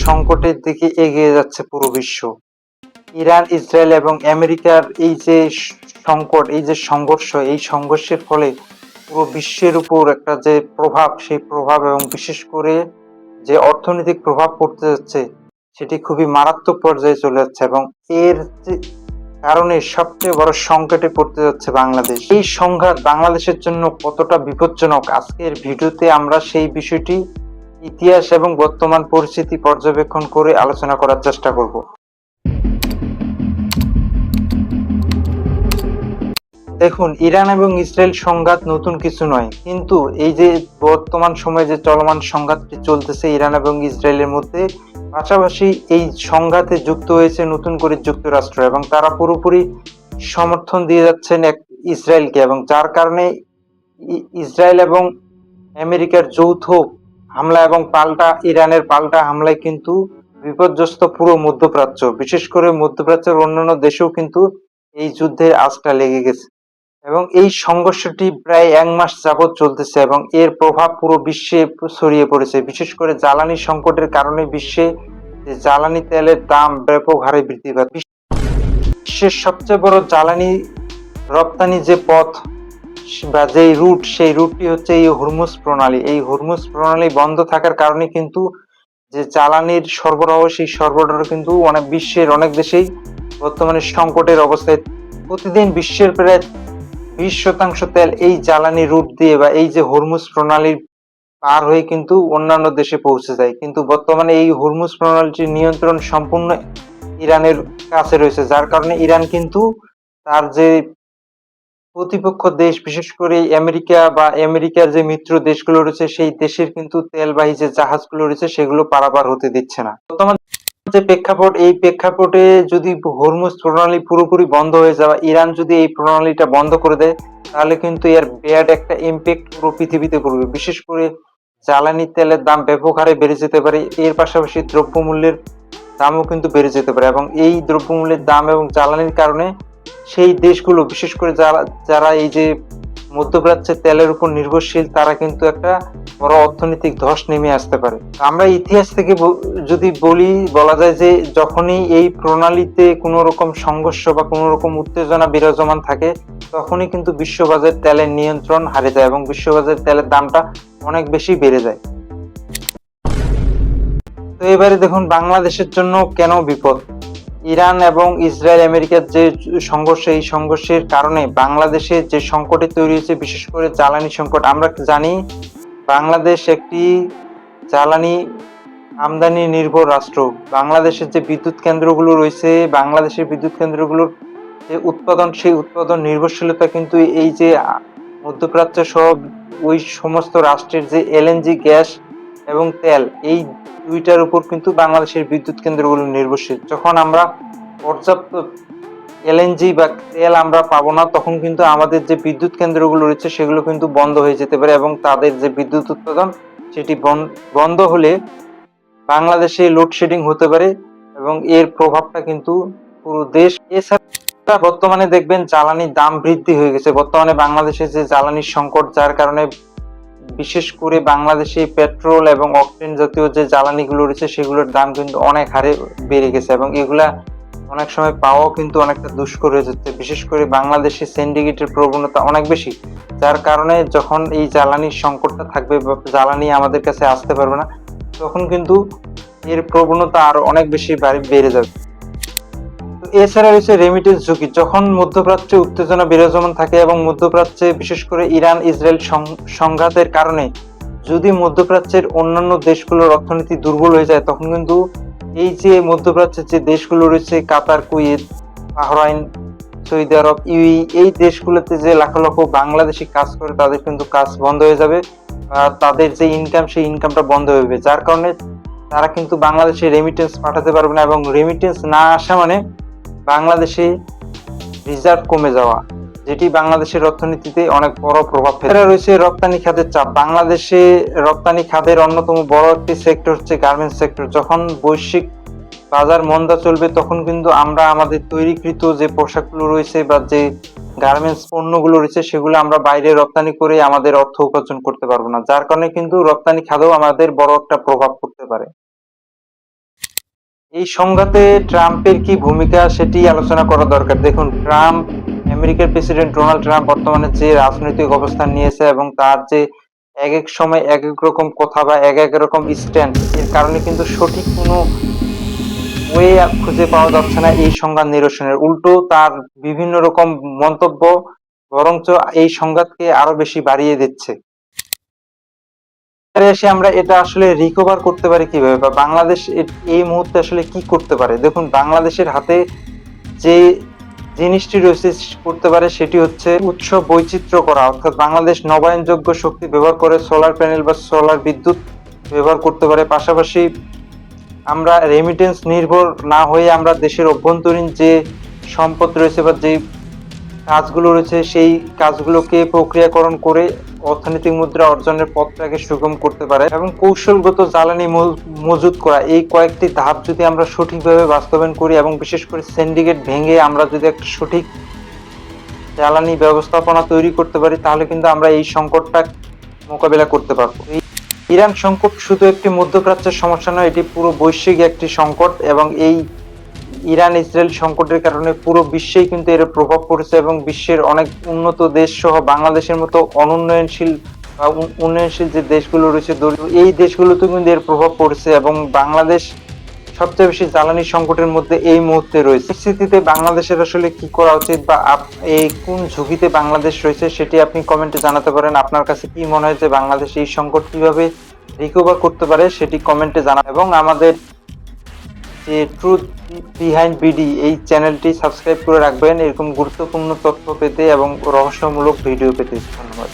সংকটের দিকে এগিয়ে যাচ্ছে পুরো বিশ্ব। ইরান, ইসরায়েল এবং আমেরিকার এই যে সংকট, এই যে সংঘর্ষ, এই সংঘর্ষের ফলে পুরো বিশ্বের উপর একটা যে প্রভাব, সেই প্রভাব এবং বিশেষ করে যে অর্থনৈতিক প্রভাব পড়তে যাচ্ছে সেটি খুবই মারাত্মক পর্যায়ে চলে যাচ্ছে এবং এর যে কারণে সবচেয়ে বড় সংকটে পড়তে যাচ্ছে বাংলাদেশ। এই সংঘাত বাংলাদেশের জন্য কতটা বিপজ্জনক, আজকের ভিডিওতে আমরা সেই বিষয়টি ইতিহাস এবং বর্তমান পরিস্থিতি পর্যবেক্ষণ করে আলোচনা করার চেষ্টা করব। দেখুন, ইরান এবং ইসরায়েল সংঘাত নতুন কিছু নয়, কিন্তু এই যে বর্তমান সময়ে যে চলমান সংঘাতটি চলতেছে ইরান এবং ইসরায়েলের মধ্যে, পাশাপাশি এই সংঘাতে যুক্ত হয়েছে নতুন করে যুক্তরাষ্ট্র এবং তারা পুরোপুরি সমর্থন দিয়ে যাচ্ছেন ইসরায়েলকে এবং যার কারণে ইসরায়েল এবং আমেরিকার যৌথ হামলা এবং ইরানের পাল্টা হামলায় কিন্তু বিপর্যস্ত পুরো মধ্যপ্রাচ্য, বিশেষ করে মধ্যপ্রাচ্যের অন্যান্য দেশেও কিন্তু এই যুদ্ধের আঁচটা লেগে গেছে এবং এই সংঘর্ষটি প্রায় 1 মাস যাবৎ চলতেছে এবং এর প্রভাব পুরো বিশ্বে ছড়িয়ে পড়েছে। বিশেষ করে জ্বালানি সংকটের কারণে বিশ্বে যে জ্বালানি তেলের দাম ব্যাপক হারে বৃদ্ধি পাচ্ছে। বিশ্বের সবচেয়ে বড় জ্বালানি রপ্তানি যে পথ বা যেই রুট, সেই রুটটি হচ্ছে এই হরমুজ প্রণালী। এই হরমুজ প্রণালী বন্ধ থাকার কারণে কিন্তু যে জ্বালানির সরবরাহ, সেই সরবরাহ কিন্তু বিশ্বের অনেক দেশেই বর্তমানে সংকটের অবস্থায়। প্রতিদিন বিশ্বের প্রায় 20% তেল এই জ্বালানি রুট দিয়ে বা এই যে হরমুজ প্রণালীর পার হয়ে কিন্তু অন্যান্য দেশে পৌঁছে যায়, কিন্তু বর্তমানে এই হরমুজ প্রণালীটির নিয়ন্ত্রণ সম্পূর্ণ ইরানের কাছে রয়েছে, যার কারণে ইরান কিন্তু তার যে প্রতিপক্ষ দেশ, বিশেষ করে আমেরিকা বা আমেরিকার যে মিত্র দেশগুলো রয়েছে সেই দেশের কিন্তু তেলবাহী যে জাহাজগুলো রয়েছে সেগুলো পারাপার হতে দিচ্ছে না। বর্তমান যে প্রেক্ষাপট, এই প্রেক্ষাপটে যদি হরমুজ প্রণালী পুরোপুরি বন্ধ হয়ে যাওয়া, ইরান যদি এই প্রণালীটা বন্ধ করে দেয় তাহলে কিন্তু এর ব্যাড একটা ইম্প্যাক্ট পুরো পৃথিবীতে পড়বে। বিশেষ করে জ্বালানি তেলের দাম ব্যাপক হারে বেড়ে যেতে পারে, এর পাশাপাশি দ্রব্যমূল্যের দামও কিন্তু বেড়ে যেতে পারে এবং এই দ্রব্যমূল্যের দাম এবং জ্বালানির কারণে সেই দেশগুলো, বিশেষ করে যারা এই যে মধ্যপ্রাচ্যের তেলের উপর নির্ভরশীল, তারা কিন্তু একটা বড় অর্থনৈতিক ধস নেমে আসতে পারে। আমরা ইতিহাস থেকে যদি বলা যায় যে যখনই এই প্রণালীতে কোনো রকম সংঘর্ষ বা কোনো রকম উত্তেজনা বিরাজমান থাকে তখনই কিন্তু বিশ্ববাজার তেলের নিয়ন্ত্রণ হারে যায় এবং বিশ্ববাজার তেলের দামটা অনেক বেশি বেড়ে যায়। তো এবারে দেখুন বাংলাদেশের জন্য কেন বিপদ। ইরান এবং ইসরায়েল আমেরিকার যে সংঘর্ষ, এই সংঘর্ষের কারণে বাংলাদেশে যে সংকটে তৈরি হয়েছে, বিশেষ করে জ্বালানি সংকট। আমরা জানি বাংলাদেশ একটি জ্বালানি আমদানি নির্ভর রাষ্ট্র। বাংলাদেশের যে বিদ্যুৎ কেন্দ্রগুলো রয়েছে, বাংলাদেশের বিদ্যুৎ কেন্দ্রগুলোর যে উৎপাদন, সেই উৎপাদন নির্ভরশীলতা কিন্তু এই যে মধ্যপ্রাচ্য সহ ওই সমস্ত রাষ্ট্রের যে এলএনজি গ্যাস এবং তেল, এই দুইটার উপর কিন্তু বাংলাদেশের বিদ্যুৎ কেন্দ্রগুলো নির্ভরশীল। যখন আমরা পর্যাপ্ত এলএনজি বা তেল আমরা পাবো না, তখন কিন্তু আমাদের যে বিদ্যুৎ কেন্দ্রগুলো রয়েছে সেগুলো কিন্তু বন্ধ হয়ে যেতে পারে এবং তাদের যে বিদ্যুৎ উৎপাদন সেটি বন্ধ হলে বাংলাদেশে লোডশেডিং হতে পারে এবং এর প্রভাবটা কিন্তু পুরো দেশ। এছাড়া বর্তমানে দেখবেন জ্বালানির দাম বৃদ্ধি হয়ে গেছে। বর্তমানে বাংলাদেশে যে জ্বালানির সংকট, যার কারণে বিশেষ করে বাংলাদেশে পেট্রোল এবং অকটেন জাতীয় যে জ্বালানিগুলো রয়েছে সেগুলোর দাম কিন্তু অনেক হারে বেড়ে গেছে এবং এগুলা অনেক সময় পাওয়াও কিন্তু অনেকটা দুষ্কর হয়ে যাচ্ছে। বিশেষ করে বাংলাদেশে সিন্ডিকেটের প্রবণতা অনেক বেশি, যার কারণে যখন এই জ্বালানির সংকটটা থাকবে বা জ্বালানি আমাদের কাছে আসতে পারবে না, তখন কিন্তু এর প্রবণতা আরো অনেক বেশি বেড়ে যাবে। এছাড়া রয়েছে রেমিটেন্স ঝুঁকি। যখন মধ্যপ্রাচ্যে উত্তেজনা বিরাজমান থাকে এবং মধ্যপ্রাচ্যে বিশেষ করে ইরান ইসরায়েল সংঘাতের কারণে যদি মধ্যপ্রাচ্যের অন্যান্য দেশগুলোর অর্থনীতি দুর্বল হয়ে যায়, তখন কিন্তু এই যে মধ্যপ্রাচ্যের যে দেশগুলো রয়েছে কাতার, কুয়েত, বাহরাইন, সৌদি আরব, ইউএই, এই দেশগুলোতে যে লাখ লক্ষ বাংলাদেশি কাজ করে তাদের কিন্তু কাজ বন্ধ হয়ে যাবে, তাদের যে ইনকাম সেই ইনকামটা বন্ধ হয়ে যাবে, যার কারণে তারা কিন্তু বাংলাদেশে রেমিটেন্স পাঠাতে পারবে না এবং রেমিটেন্স না আসা মানে বাংলাদেশে রিজার্ভ কমে যাওয়া, যেটি বাংলাদেশের অর্থনীতিতে অনেক বড় প্রভাব ফেলে। রয়েছে রপ্তানি খাতের চাপ। বাংলাদেশে রপ্তানি খাতের অন্যতম বড় একটি সেক্টর হচ্ছে গার্মেন্টস সেক্টর। যখন বৈশ্বিক বাজার মন্দা চলবে তখন কিন্তু আমরা আমাদের তৈরিকৃত যে পোশাকগুলো রয়েছে বা যে গার্মেন্টস পণ্যগুলো রয়েছে সেগুলো আমরা বাইরে রপ্তানি করে আমাদের অর্থ উপার্জন করতে পারবো না, যার কারণে কিন্তু রপ্তানি খাতেও আমাদের বড় একটা প্রভাব পড়তে পারে। এই সংঘাতে ট্রাম্পের কি ভূমিকা সেটি আলোচনা করা দরকার। দেখুন, ট্রাম্প, আমেরিকার প্রেসিডেন্ট ডোনাল্ড ট্রাম্প বর্তমানে যে রাজনৈতিক অবস্থান নিয়েছে এবং তার যে এক সময় এক রকম কথা বা এক রকম স্ট্যান্ড, এর কারণে কিন্তু সঠিক কোনো ওয়ে খুঁজে পাওয়া যাচ্ছে না এই সংঘাত নিরসনের। উল্টো তার বিভিন্ন রকম মন্তব্য বরঞ্চ এই সংঘাতকে আরো বেশি বাড়িয়ে দিচ্ছে। এসে আমরা এটা আসলে রিকভার করতে পারি কিভাবে, বা বাংলাদেশ এই মুহূর্তে আসলে কি করতে পারে? দেখুন, বাংলাদেশের হাতে যে জিনিসটি রয়েছে করতে পারে সেটি হচ্ছে উৎস বৈচিত্র্য করা, অর্থাৎ বাংলাদেশ নবায়নযোগ্য শক্তি ব্যবহার করে সোলার প্যানেল বা সোলার বিদ্যুৎ ব্যবহার করতে পারে। পাশাপাশি আমরা রেমিটেন্স নির্ভর না হয়ে আমরা দেশের অভ্যন্তরীণ যে সম্পদ রয়েছে বা যে কাজগুলো রয়েছে সেই কাজগুলোকে প্রক্রিয়াকরণ করে অর্থনৈতিক মুদ্রা অর্জনের পথটাকে সুগম করতে পারে এবং কৌশলগত জ্বালানি মজুত করা, এই কয়েকটি ধাপ যদি আমরা সঠিকভাবে বাস্তবায়ন করি এবং বিশেষ করে সিন্ডিকেট ভেঙে আমরা যদি একটা সঠিক জ্বালানি ব্যবস্থাপনা তৈরি করতে পারি, তাহলে কিন্তু আমরা এই সংকটটা মোকাবেলা করতে পারবো। ইরান সংকট শুধু একটি মধ্যপ্রাচ্যের সমস্যা নয়, এটি পুরো বৈশ্বিক একটি সংকট এবং এই ইরান ইসরায়েল সংকটের কারণে পুরো বিশ্বেই কিন্তু এর প্রভাব পড়েছে এবং বিশ্বের অনেক উন্নত দেশ সহ বাংলাদেশের মতো অনুন্নয়নশীল বা উন্নয়নশীল যে দেশগুলো রয়েছে এই দেশগুলোতে কিন্তু এর প্রভাব পড়েছে এবং বাংলাদেশ সবচেয়ে বেশি জ্বালানি সংকটের মধ্যে এই মুহূর্তে রয়েছে। পরিস্থিতিতে বাংলাদেশের আসলে কি করা উচিত বা এই কোন ঝুঁকিতে বাংলাদেশ রয়েছে সেটি আপনি কমেন্টে জানাতে পারেন। আপনার কাছে কি মনে হয় যে বাংলাদেশ এই সংকট কিভাবে রিকভার করতে পারে সেটি কমেন্টে জানান এবং আমাদের যে ট্রুথ বিহাইন্ড বিডি এই চ্যানেলটি সাবস্ক্রাইব করে রাখবেন এরকম গুরুত্বপূর্ণ তথ্য পেতে এবং রহস্যমূলক ভিডিও পেতে। ধন্যবাদ।